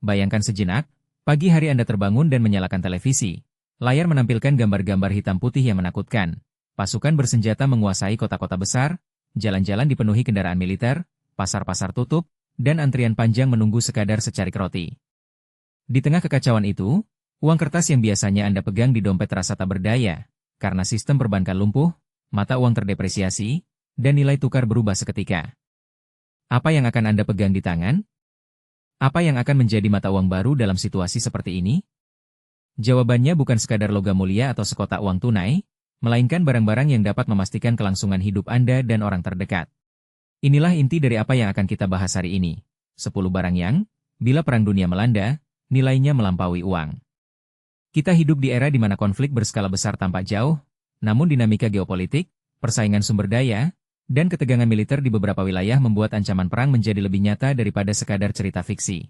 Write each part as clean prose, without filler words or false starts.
Bayangkan sejenak, pagi hari Anda terbangun dan menyalakan televisi. Layar menampilkan gambar-gambar hitam putih yang menakutkan. Pasukan bersenjata menguasai kota-kota besar, jalan-jalan dipenuhi kendaraan militer, pasar-pasar tutup, dan antrian panjang menunggu sekadar secarik roti. Di tengah kekacauan itu, uang kertas yang biasanya Anda pegang di dompet terasa tak berdaya, karena sistem perbankan lumpuh, mata uang terdepresiasi, dan nilai tukar berubah seketika. Apa yang akan Anda pegang di tangan? Apa yang akan menjadi mata uang baru dalam situasi seperti ini? Jawabannya bukan sekadar logam mulia atau sekotak uang tunai, melainkan barang-barang yang dapat memastikan kelangsungan hidup Anda dan orang terdekat. Inilah inti dari apa yang akan kita bahas hari ini. 10 barang yang, bila perang dunia melanda, nilainya melampaui uang. Kita hidup di era di mana konflik berskala besar tampak jauh, namun dinamika geopolitik, persaingan sumber daya, dan ketegangan militer di beberapa wilayah membuat ancaman perang menjadi lebih nyata daripada sekadar cerita fiksi.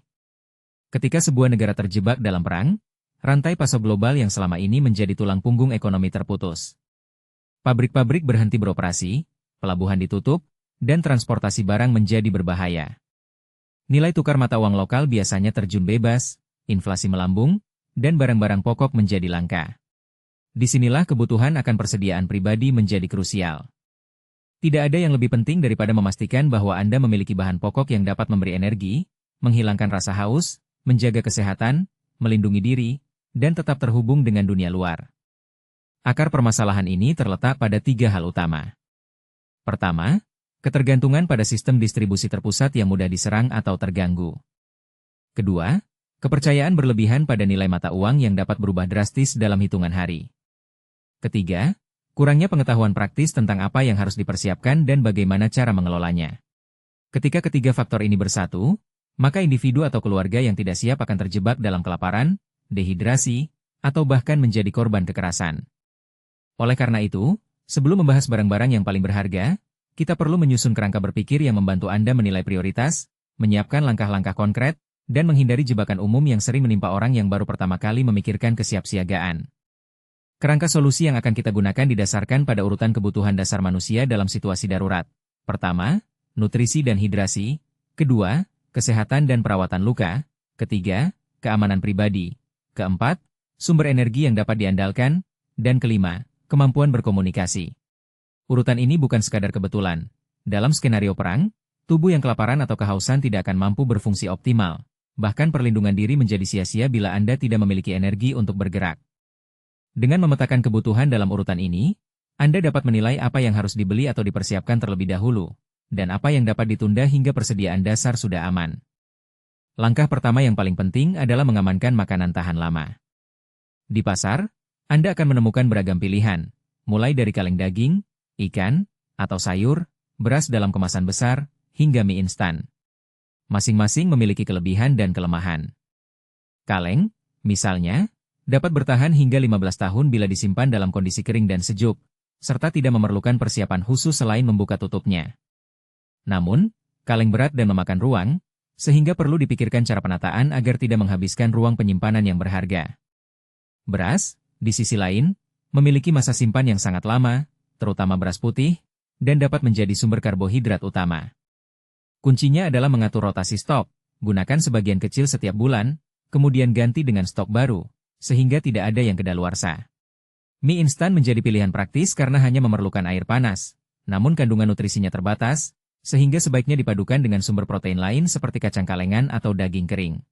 Ketika sebuah negara terjebak dalam perang, rantai pasok global yang selama ini menjadi tulang punggung ekonomi terputus. Pabrik-pabrik berhenti beroperasi, pelabuhan ditutup, dan transportasi barang menjadi berbahaya. Nilai tukar mata uang lokal biasanya terjun bebas, inflasi melambung, dan barang-barang pokok menjadi langka. Disinilah kebutuhan akan persediaan pribadi menjadi krusial. Tidak ada yang lebih penting daripada memastikan bahwa Anda memiliki bahan pokok yang dapat memberi energi, menghilangkan rasa haus, menjaga kesehatan, melindungi diri, dan tetap terhubung dengan dunia luar. Akar permasalahan ini terletak pada 3 hal utama. Pertama, ketergantungan pada sistem distribusi terpusat yang mudah diserang atau terganggu. Kedua, kepercayaan berlebihan pada nilai mata uang yang dapat berubah drastis dalam hitungan hari. Ketiga, kurangnya pengetahuan praktis tentang apa yang harus dipersiapkan dan bagaimana cara mengelolanya. Ketika ketiga faktor ini bersatu, maka individu atau keluarga yang tidak siap akan terjebak dalam kelaparan, dehidrasi, atau bahkan menjadi korban kekerasan. Oleh karena itu, sebelum membahas barang-barang yang paling berharga, kita perlu menyusun kerangka berpikir yang membantu Anda menilai prioritas, menyiapkan langkah-langkah konkret, dan menghindari jebakan umum yang sering menimpa orang yang baru pertama kali memikirkan kesiapsiagaan. Kerangka solusi yang akan kita gunakan didasarkan pada urutan kebutuhan dasar manusia dalam situasi darurat. Pertama, nutrisi dan hidrasi. Kedua, kesehatan dan perawatan luka. Ketiga, keamanan pribadi. Keempat, sumber energi yang dapat diandalkan. Dan kelima, kemampuan berkomunikasi. Urutan ini bukan sekadar kebetulan. Dalam skenario perang, tubuh yang kelaparan atau kehausan tidak akan mampu berfungsi optimal. Bahkan perlindungan diri menjadi sia-sia bila Anda tidak memiliki energi untuk bergerak. Dengan memetakan kebutuhan dalam urutan ini, Anda dapat menilai apa yang harus dibeli atau dipersiapkan terlebih dahulu, dan apa yang dapat ditunda hingga persediaan dasar sudah aman. Langkah pertama yang paling penting adalah mengamankan makanan tahan lama. Di pasar, Anda akan menemukan beragam pilihan, mulai dari kaleng daging, ikan, atau sayur, beras dalam kemasan besar, hingga mie instan. Masing-masing memiliki kelebihan dan kelemahan. Kaleng, misalnya, dapat bertahan hingga 15 tahun bila disimpan dalam kondisi kering dan sejuk, serta tidak memerlukan persiapan khusus selain membuka tutupnya. Namun, kaleng berat dan memakan ruang, sehingga perlu dipikirkan cara penataan agar tidak menghabiskan ruang penyimpanan yang berharga. Beras, di sisi lain, memiliki masa simpan yang sangat lama, terutama beras putih, dan dapat menjadi sumber karbohidrat utama. Kuncinya adalah mengatur rotasi stok, gunakan sebagian kecil setiap bulan, kemudian ganti dengan stok baru, sehingga tidak ada yang kedaluarsa. Mie instan menjadi pilihan praktis karena hanya memerlukan air panas, namun kandungan nutrisinya terbatas, sehingga sebaiknya dipadukan dengan sumber protein lain seperti kacang kalengan atau daging kering.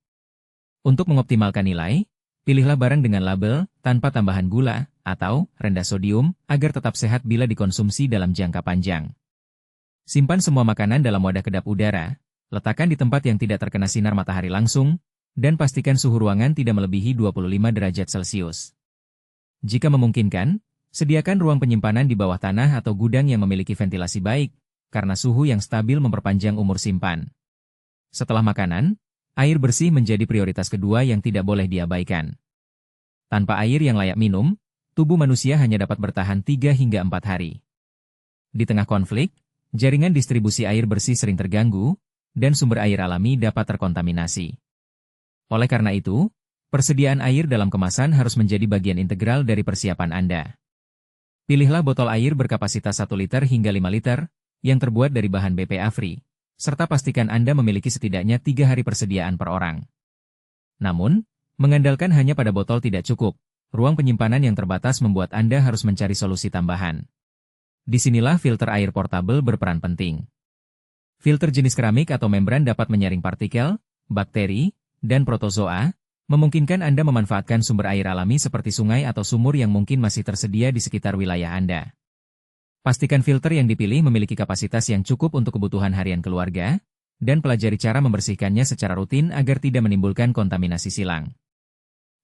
Untuk mengoptimalkan nilai, pilihlah barang dengan label tanpa tambahan gula atau rendah sodium agar tetap sehat bila dikonsumsi dalam jangka panjang. Simpan semua makanan dalam wadah kedap udara, letakkan di tempat yang tidak terkena sinar matahari langsung, dan pastikan suhu ruangan tidak melebihi 25 derajat Celcius. Jika memungkinkan, sediakan ruang penyimpanan di bawah tanah atau gudang yang memiliki ventilasi baik, karena suhu yang stabil memperpanjang umur simpan. Setelah makanan, air bersih menjadi prioritas kedua yang tidak boleh diabaikan. Tanpa air yang layak minum, tubuh manusia hanya dapat bertahan 3 hingga 4 hari. Di tengah konflik, jaringan distribusi air bersih sering terganggu, dan sumber air alami dapat terkontaminasi. Oleh karena itu, persediaan air dalam kemasan harus menjadi bagian integral dari persiapan Anda. Pilihlah botol air berkapasitas 1 liter hingga 5 liter, yang terbuat dari bahan BPA-free, serta pastikan Anda memiliki setidaknya 3 hari persediaan per orang. Namun, mengandalkan hanya pada botol tidak cukup. Ruang penyimpanan yang terbatas membuat Anda harus mencari solusi tambahan. Disinilah filter air portable berperan penting. Filter jenis keramik atau membran dapat menyaring partikel, bakteri, dan protozoa, memungkinkan Anda memanfaatkan sumber air alami seperti sungai atau sumur yang mungkin masih tersedia di sekitar wilayah Anda. Pastikan filter yang dipilih memiliki kapasitas yang cukup untuk kebutuhan harian keluarga, dan pelajari cara membersihkannya secara rutin agar tidak menimbulkan kontaminasi silang.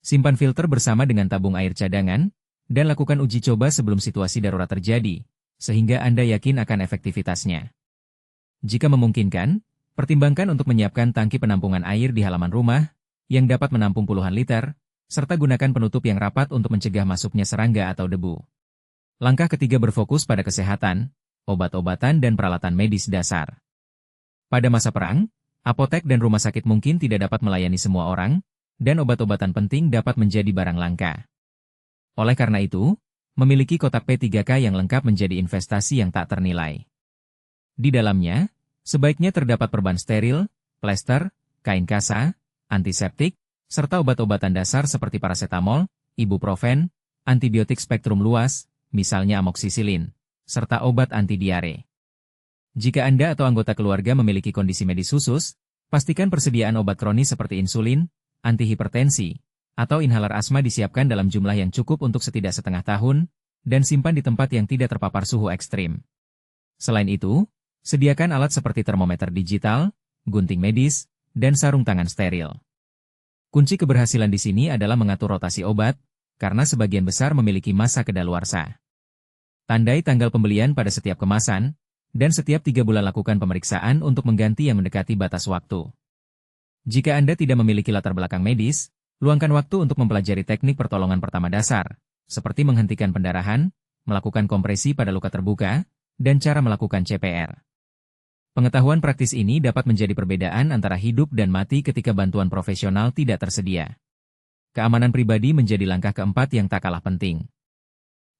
Simpan filter bersama dengan tabung air cadangan, dan lakukan uji coba sebelum situasi darurat terjadi, sehingga Anda yakin akan efektivitasnya. Jika memungkinkan, pertimbangkan untuk menyiapkan tangki penampungan air di halaman rumah, yang dapat menampung puluhan liter, serta gunakan penutup yang rapat untuk mencegah masuknya serangga atau debu. Langkah ketiga berfokus pada kesehatan, obat-obatan dan peralatan medis dasar. Pada masa perang, apotek dan rumah sakit mungkin tidak dapat melayani semua orang, dan obat-obatan penting dapat menjadi barang langka. Oleh karena itu, memiliki kotak P3K yang lengkap menjadi investasi yang tak ternilai. Di dalamnya, sebaiknya terdapat perban steril, plester, kain kasa, antiseptik, serta obat-obatan dasar seperti paracetamol, ibuprofen, antibiotik spektrum luas, misalnya amoksisilin, serta obat anti diare. Jika Anda atau anggota keluarga memiliki kondisi medis khusus, pastikan persediaan obat kronis seperti insulin, antihipertensi, atau inhaler asma disiapkan dalam jumlah yang cukup untuk setidaknya 1/2 tahun, dan simpan di tempat yang tidak terpapar suhu ekstrim. Selain itu, sediakan alat seperti termometer digital, gunting medis, dan sarung tangan steril. Kunci keberhasilan di sini adalah mengatur rotasi obat, karena sebagian besar memiliki masa kedaluarsa. Tandai tanggal pembelian pada setiap kemasan, dan setiap 3 bulan lakukan pemeriksaan untuk mengganti yang mendekati batas waktu. Jika Anda tidak memiliki latar belakang medis, luangkan waktu untuk mempelajari teknik pertolongan pertama dasar, seperti menghentikan pendarahan, melakukan kompresi pada luka terbuka, dan cara melakukan CPR. Pengetahuan praktis ini dapat menjadi perbedaan antara hidup dan mati ketika bantuan profesional tidak tersedia. Keamanan pribadi menjadi langkah keempat yang tak kalah penting.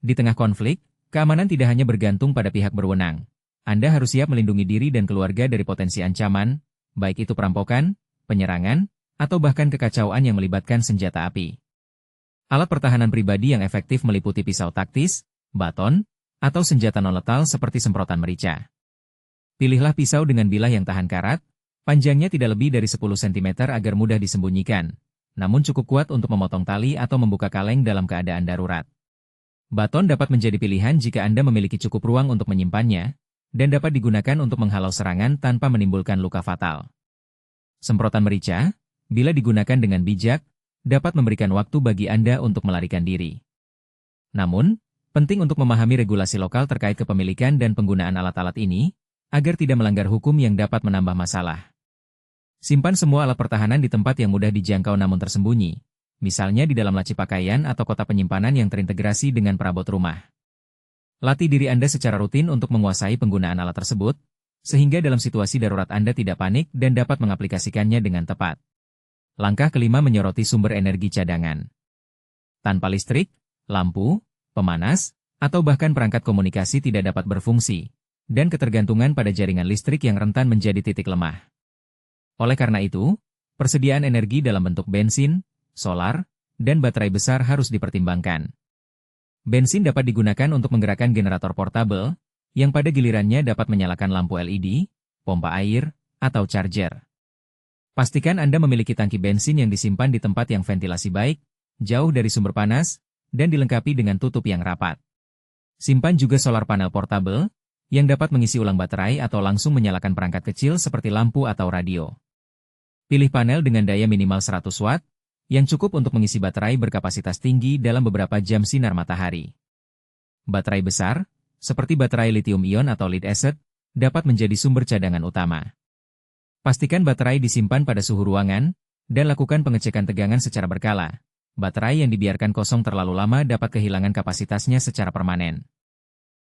Di tengah konflik, keamanan tidak hanya bergantung pada pihak berwenang. Anda harus siap melindungi diri dan keluarga dari potensi ancaman, baik itu perampokan, penyerangan, atau bahkan kekacauan yang melibatkan senjata api. Alat pertahanan pribadi yang efektif meliputi pisau taktis, baton, atau senjata non-letal seperti semprotan merica. Pilihlah pisau dengan bilah yang tahan karat, panjangnya tidak lebih dari 10 cm agar mudah disembunyikan, namun cukup kuat untuk memotong tali atau membuka kaleng dalam keadaan darurat. Baton dapat menjadi pilihan jika Anda memiliki cukup ruang untuk menyimpannya, dan dapat digunakan untuk menghalau serangan tanpa menimbulkan luka fatal. Semprotan merica, bila digunakan dengan bijak, dapat memberikan waktu bagi Anda untuk melarikan diri. Namun, penting untuk memahami regulasi lokal terkait kepemilikan dan penggunaan alat-alat ini, agar tidak melanggar hukum yang dapat menambah masalah. Simpan semua alat pertahanan di tempat yang mudah dijangkau namun tersembunyi, misalnya di dalam laci pakaian atau kotak penyimpanan yang terintegrasi dengan perabot rumah. Latih diri Anda secara rutin untuk menguasai penggunaan alat tersebut, sehingga dalam situasi darurat Anda tidak panik dan dapat mengaplikasikannya dengan tepat. Langkah kelima menyoroti sumber energi cadangan. Tanpa listrik, lampu, pemanas, atau bahkan perangkat komunikasi tidak dapat berfungsi, dan ketergantungan pada jaringan listrik yang rentan menjadi titik lemah. Oleh karena itu, persediaan energi dalam bentuk bensin, solar, dan baterai besar harus dipertimbangkan. Bensin dapat digunakan untuk menggerakkan generator portabel, yang pada gilirannya dapat menyalakan lampu LED, pompa air, atau charger. Pastikan Anda memiliki tangki bensin yang disimpan di tempat yang ventilasi baik, jauh dari sumber panas, dan dilengkapi dengan tutup yang rapat. Simpan juga solar panel portabel, yang dapat mengisi ulang baterai atau langsung menyalakan perangkat kecil seperti lampu atau radio. Pilih panel dengan daya minimal 100 watt, yang cukup untuk mengisi baterai berkapasitas tinggi dalam beberapa jam sinar matahari. Baterai besar, seperti baterai lithium-ion atau lead-acid, dapat menjadi sumber cadangan utama. Pastikan baterai disimpan pada suhu ruangan, dan lakukan pengecekan tegangan secara berkala. Baterai yang dibiarkan kosong terlalu lama dapat kehilangan kapasitasnya secara permanen.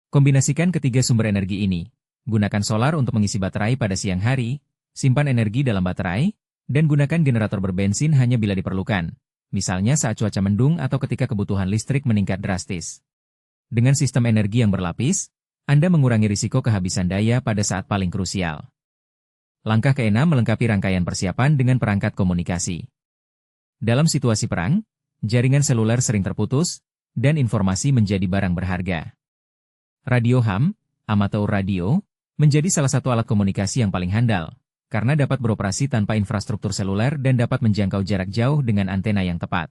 Kombinasikan ketiga sumber energi ini. Gunakan solar untuk mengisi baterai pada siang hari, simpan energi dalam baterai, dan gunakan generator berbensin hanya bila diperlukan, misalnya saat cuaca mendung atau ketika kebutuhan listrik meningkat drastis. Dengan sistem energi yang berlapis, Anda mengurangi risiko kehabisan daya pada saat paling krusial. Langkah ke-6 melengkapi rangkaian persiapan dengan perangkat komunikasi. Dalam situasi perang, jaringan seluler sering terputus, dan informasi menjadi barang berharga. Radio ham, amateur radio, menjadi salah satu alat komunikasi yang paling handal, karena dapat beroperasi tanpa infrastruktur seluler dan dapat menjangkau jarak jauh dengan antena yang tepat.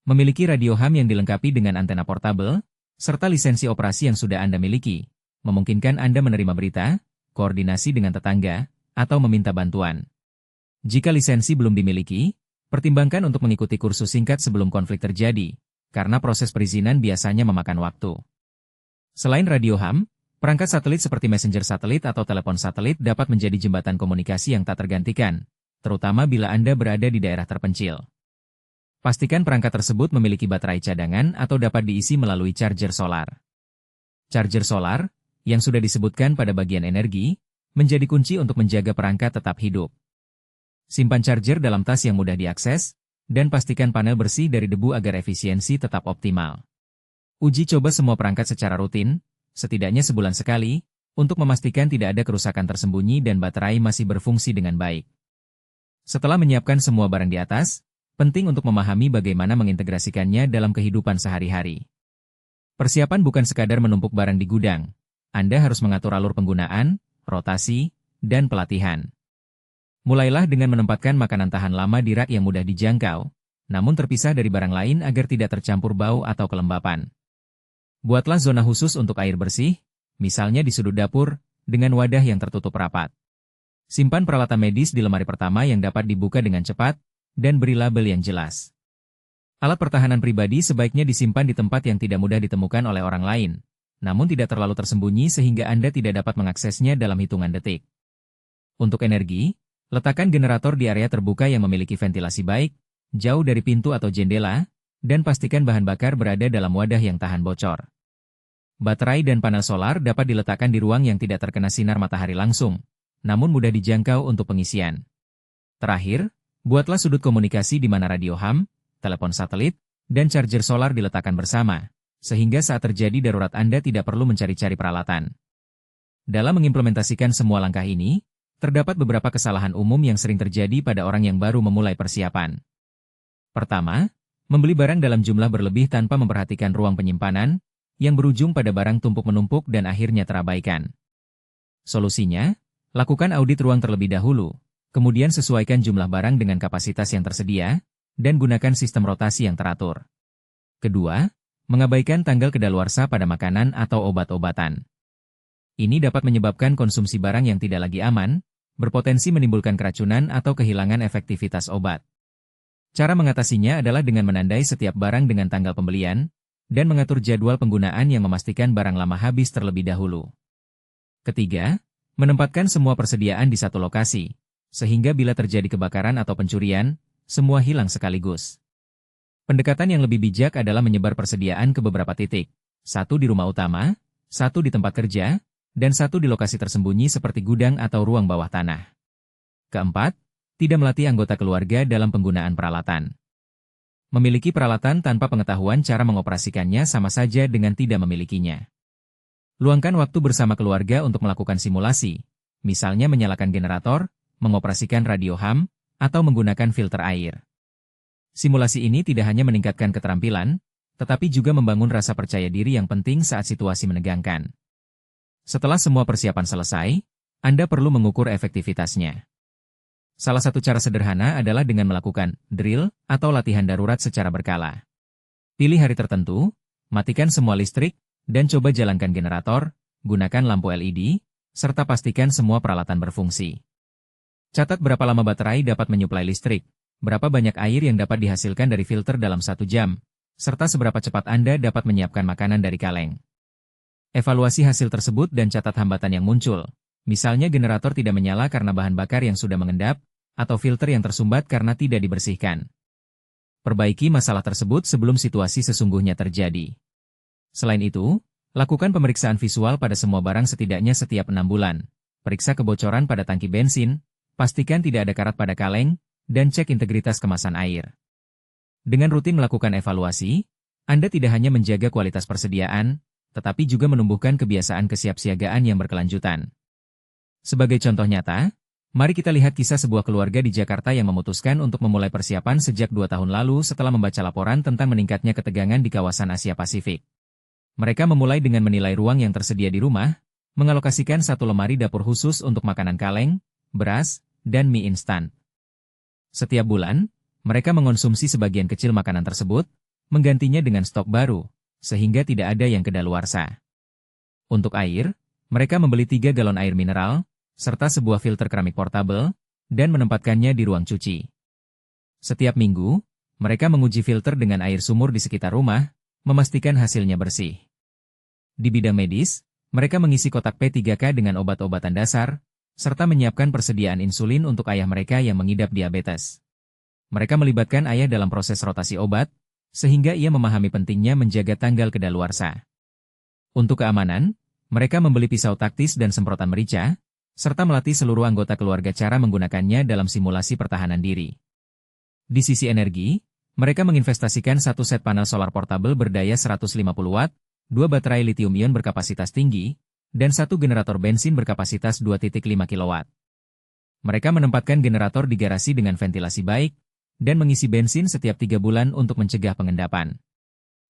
Memiliki radio ham yang dilengkapi dengan antena portabel, serta lisensi operasi yang sudah Anda miliki, memungkinkan Anda menerima berita, koordinasi dengan tetangga, atau meminta bantuan. Jika lisensi belum dimiliki, pertimbangkan untuk mengikuti kursus singkat sebelum konflik terjadi, karena proses perizinan biasanya memakan waktu. Selain radio ham, perangkat satelit seperti messenger satelit atau telepon satelit dapat menjadi jembatan komunikasi yang tak tergantikan, terutama bila Anda berada di daerah terpencil. Pastikan perangkat tersebut memiliki baterai cadangan atau dapat diisi melalui charger solar. Charger solar, yang sudah disebutkan pada bagian energi, menjadi kunci untuk menjaga perangkat tetap hidup. Simpan charger dalam tas yang mudah diakses, dan pastikan panel bersih dari debu agar efisiensi tetap optimal. Uji coba semua perangkat secara rutin, setidaknya sebulan sekali, untuk memastikan tidak ada kerusakan tersembunyi dan baterai masih berfungsi dengan baik. Setelah menyiapkan semua barang di atas, penting untuk memahami bagaimana mengintegrasikannya dalam kehidupan sehari-hari. Persiapan bukan sekadar menumpuk barang di gudang. Anda harus mengatur alur penggunaan, rotasi, dan pelatihan. Mulailah dengan menempatkan makanan tahan lama di rak yang mudah dijangkau, namun terpisah dari barang lain agar tidak tercampur bau atau kelembapan. Buatlah zona khusus untuk air bersih, misalnya di sudut dapur, dengan wadah yang tertutup rapat. Simpan peralatan medis di lemari pertama yang dapat dibuka dengan cepat, dan beri label yang jelas. Alat pertahanan pribadi sebaiknya disimpan di tempat yang tidak mudah ditemukan oleh orang lain, namun tidak terlalu tersembunyi sehingga Anda tidak dapat mengaksesnya dalam hitungan detik. Untuk energi, letakkan generator di area terbuka yang memiliki ventilasi baik, jauh dari pintu atau jendela, dan pastikan bahan bakar berada dalam wadah yang tahan bocor. Baterai dan panel solar dapat diletakkan di ruang yang tidak terkena sinar matahari langsung, namun mudah dijangkau untuk pengisian. Terakhir, buatlah sudut komunikasi di mana radio ham, telepon satelit, dan charger solar diletakkan bersama, sehingga saat terjadi darurat Anda tidak perlu mencari-cari peralatan. Dalam mengimplementasikan semua langkah ini, terdapat beberapa kesalahan umum yang sering terjadi pada orang yang baru memulai persiapan. Pertama, membeli barang dalam jumlah berlebih tanpa memperhatikan ruang penyimpanan, yang berujung pada barang tumpuk-menumpuk dan akhirnya terabaikan. Solusinya, lakukan audit ruang terlebih dahulu, kemudian sesuaikan jumlah barang dengan kapasitas yang tersedia, dan gunakan sistem rotasi yang teratur. Kedua, mengabaikan tanggal kedaluarsa pada makanan atau obat-obatan. Ini dapat menyebabkan konsumsi barang yang tidak lagi aman, berpotensi menimbulkan keracunan atau kehilangan efektivitas obat. Cara mengatasinya adalah dengan menandai setiap barang dengan tanggal pembelian, dan mengatur jadwal penggunaan yang memastikan barang lama habis terlebih dahulu. Ketiga, menempatkan semua persediaan di satu lokasi, sehingga bila terjadi kebakaran atau pencurian, semua hilang sekaligus. Pendekatan yang lebih bijak adalah menyebar persediaan ke beberapa titik, satu di rumah utama, satu di tempat kerja, dan satu di lokasi tersembunyi seperti gudang atau ruang bawah tanah. Keempat, tidak melatih anggota keluarga dalam penggunaan peralatan. Memiliki peralatan tanpa pengetahuan cara mengoperasikannya sama saja dengan tidak memilikinya. Luangkan waktu bersama keluarga untuk melakukan simulasi, misalnya menyalakan generator, mengoperasikan radio ham, atau menggunakan filter air. Simulasi ini tidak hanya meningkatkan keterampilan, tetapi juga membangun rasa percaya diri yang penting saat situasi menegangkan. Setelah semua persiapan selesai, Anda perlu mengukur efektivitasnya. Salah satu cara sederhana adalah dengan melakukan drill atau latihan darurat secara berkala. Pilih hari tertentu, matikan semua listrik, dan coba jalankan generator, gunakan lampu LED, serta pastikan semua peralatan berfungsi. Catat berapa lama baterai dapat menyuplai listrik, berapa banyak air yang dapat dihasilkan dari filter dalam 1 jam, serta seberapa cepat Anda dapat menyiapkan makanan dari kaleng. Evaluasi hasil tersebut dan catat hambatan yang muncul, misalnya generator tidak menyala karena bahan bakar yang sudah mengendap, atau filter yang tersumbat karena tidak dibersihkan. Perbaiki masalah tersebut sebelum situasi sesungguhnya terjadi. Selain itu, lakukan pemeriksaan visual pada semua barang setidaknya setiap 6 bulan, periksa kebocoran pada tangki bensin, pastikan tidak ada karat pada kaleng, dan cek integritas kemasan air. Dengan rutin melakukan evaluasi, Anda tidak hanya menjaga kualitas persediaan, tetapi juga menumbuhkan kebiasaan kesiapsiagaan yang berkelanjutan. Sebagai contoh nyata, Mari kita lihat kisah sebuah keluarga di Jakarta yang memutuskan untuk memulai persiapan sejak 2 tahun lalu setelah membaca laporan tentang meningkatnya ketegangan di kawasan Asia Pasifik. Mereka memulai dengan menilai ruang yang tersedia di rumah, mengalokasikan satu lemari dapur khusus untuk makanan kaleng, beras, dan mie instan. Setiap bulan, mereka mengonsumsi sebagian kecil makanan tersebut, menggantinya dengan stok baru, sehingga tidak ada yang kedaluarsa. Untuk air, mereka membeli 3 galon air mineral, serta sebuah filter keramik portabel, dan menempatkannya di ruang cuci. Setiap minggu, mereka menguji filter dengan air sumur di sekitar rumah, memastikan hasilnya bersih. Di bidang medis, mereka mengisi kotak P3K dengan obat-obatan dasar, serta menyiapkan persediaan insulin untuk ayah mereka yang mengidap diabetes. Mereka melibatkan ayah dalam proses rotasi obat, sehingga ia memahami pentingnya menjaga tanggal kedaluarsa. Untuk keamanan, mereka membeli pisau taktis dan semprotan merica, serta melatih seluruh anggota keluarga cara menggunakannya dalam simulasi pertahanan diri. Di sisi energi, mereka menginvestasikan satu set panel solar portabel berdaya 150 watt, 2 baterai lithium-ion berkapasitas tinggi, dan 1 generator bensin berkapasitas 2,5 kW. Mereka menempatkan generator di garasi dengan ventilasi baik, dan mengisi bensin setiap 3 bulan untuk mencegah pengendapan.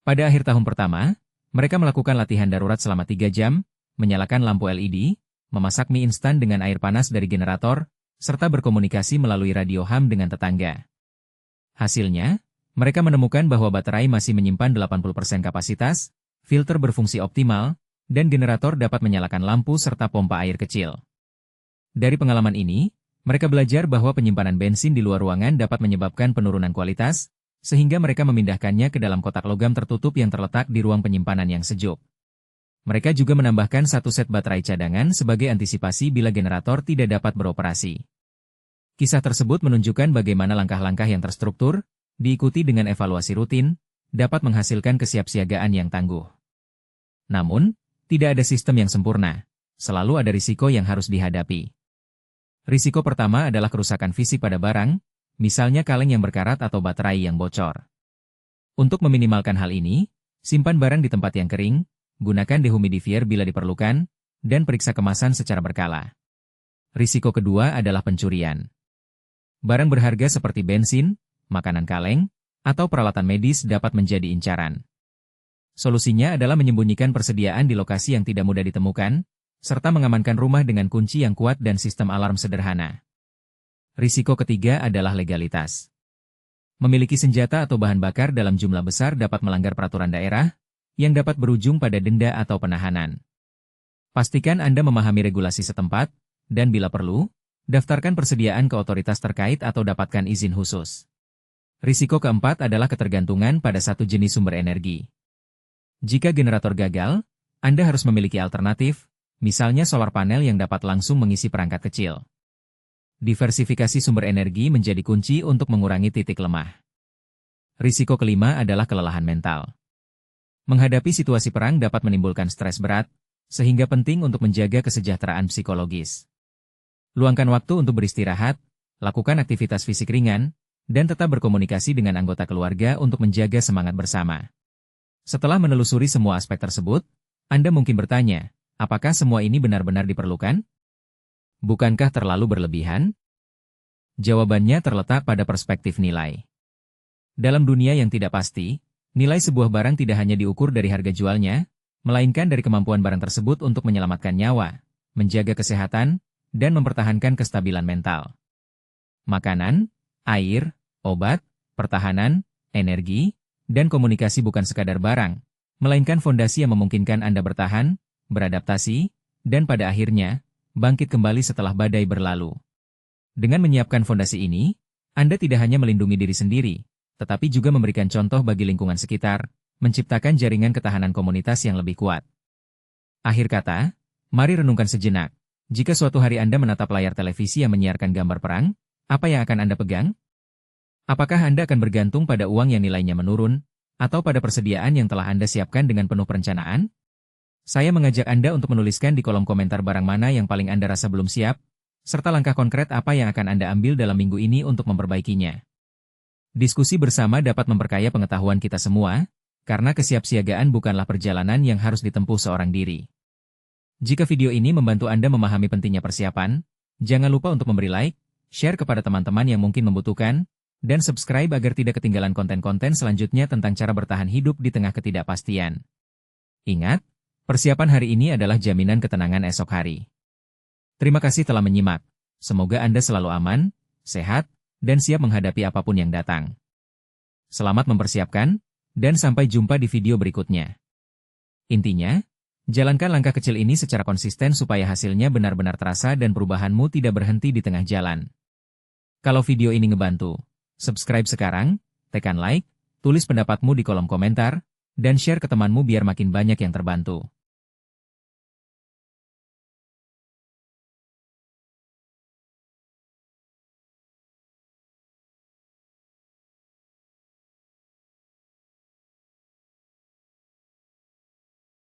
Pada akhir tahun pertama, mereka melakukan latihan darurat selama 3 jam, menyalakan lampu LED, memasak mie instan dengan air panas dari generator, serta berkomunikasi melalui radio ham dengan tetangga. Hasilnya, mereka menemukan bahwa baterai masih menyimpan 80% kapasitas, filter berfungsi optimal, dan generator dapat menyalakan lampu serta pompa air kecil. Dari pengalaman ini, mereka belajar bahwa penyimpanan bensin di luar ruangan dapat menyebabkan penurunan kualitas, sehingga mereka memindahkannya ke dalam kotak logam tertutup yang terletak di ruang penyimpanan yang sejuk. Mereka juga menambahkan satu set baterai cadangan sebagai antisipasi bila generator tidak dapat beroperasi. Kisah tersebut menunjukkan bagaimana langkah-langkah yang terstruktur, diikuti dengan evaluasi rutin, dapat menghasilkan kesiapsiagaan yang tangguh. Namun, tidak ada sistem yang sempurna. Selalu ada risiko yang harus dihadapi. Risiko pertama adalah kerusakan fisik pada barang, misalnya kaleng yang berkarat atau baterai yang bocor. Untuk meminimalkan hal ini, simpan barang di tempat yang kering, gunakan dehumidifier bila diperlukan, dan periksa kemasan secara berkala. Risiko kedua adalah pencurian. Barang berharga seperti bensin, makanan kaleng, atau peralatan medis dapat menjadi incaran. Solusinya adalah menyembunyikan persediaan di lokasi yang tidak mudah ditemukan, serta mengamankan rumah dengan kunci yang kuat dan sistem alarm sederhana. Risiko ketiga adalah legalitas. Memiliki senjata atau bahan bakar dalam jumlah besar dapat melanggar peraturan daerah, yang dapat berujung pada denda atau penahanan. Pastikan Anda memahami regulasi setempat, dan bila perlu, daftarkan persediaan ke otoritas terkait atau dapatkan izin khusus. Risiko keempat adalah ketergantungan pada satu jenis sumber energi. Jika generator gagal, Anda harus memiliki alternatif, misalnya solar panel yang dapat langsung mengisi perangkat kecil. Diversifikasi sumber energi menjadi kunci untuk mengurangi titik lemah. Risiko kelima adalah kelelahan mental. Menghadapi situasi perang dapat menimbulkan stres berat, sehingga penting untuk menjaga kesejahteraan psikologis. Luangkan waktu untuk beristirahat, lakukan aktivitas fisik ringan, dan tetap berkomunikasi dengan anggota keluarga untuk menjaga semangat bersama. Setelah menelusuri semua aspek tersebut, Anda mungkin bertanya, apakah semua ini benar-benar diperlukan? Bukankah terlalu berlebihan? Jawabannya terletak pada perspektif nilai. Dalam dunia yang tidak pasti, nilai sebuah barang tidak hanya diukur dari harga jualnya, melainkan dari kemampuan barang tersebut untuk menyelamatkan nyawa, menjaga kesehatan, dan mempertahankan kestabilan mental. Makanan, air, obat, pertahanan, energi, dan komunikasi bukan sekadar barang, melainkan fondasi yang memungkinkan Anda bertahan, beradaptasi, dan pada akhirnya, bangkit kembali setelah badai berlalu. Dengan menyiapkan fondasi ini, Anda tidak hanya melindungi diri sendiri, tetapi juga memberikan contoh bagi lingkungan sekitar, menciptakan jaringan ketahanan komunitas yang lebih kuat. Akhir kata, mari renungkan sejenak. Jika suatu hari Anda menatap layar televisi yang menyiarkan gambar perang, apa yang akan Anda pegang? Apakah Anda akan bergantung pada uang yang nilainya menurun, atau pada persediaan yang telah Anda siapkan dengan penuh perencanaan? Saya mengajak Anda untuk menuliskan di kolom komentar barang mana yang paling Anda rasa belum siap, serta langkah konkret apa yang akan Anda ambil dalam minggu ini untuk memperbaikinya. Diskusi bersama dapat memperkaya pengetahuan kita semua, karena kesiapsiagaan bukanlah perjalanan yang harus ditempuh seorang diri. Jika video ini membantu Anda memahami pentingnya persiapan, Jangan lupa untuk memberi like, share kepada teman-teman yang mungkin membutuhkan, dan subscribe agar tidak ketinggalan konten-konten selanjutnya tentang cara bertahan hidup di tengah ketidakpastian. Ingat, persiapan hari ini adalah jaminan ketenangan esok hari. Terima kasih telah menyimak. Semoga Anda selalu aman, sehat, dan siap menghadapi apapun yang datang. Selamat mempersiapkan, dan sampai jumpa di video berikutnya. Intinya, jalankan langkah kecil ini secara konsisten supaya hasilnya benar-benar terasa dan perubahanmu tidak berhenti di tengah jalan. Kalau video ini ngebantu, subscribe sekarang, tekan like, tulis pendapatmu di kolom komentar, dan share ke temanmu biar makin banyak yang terbantu.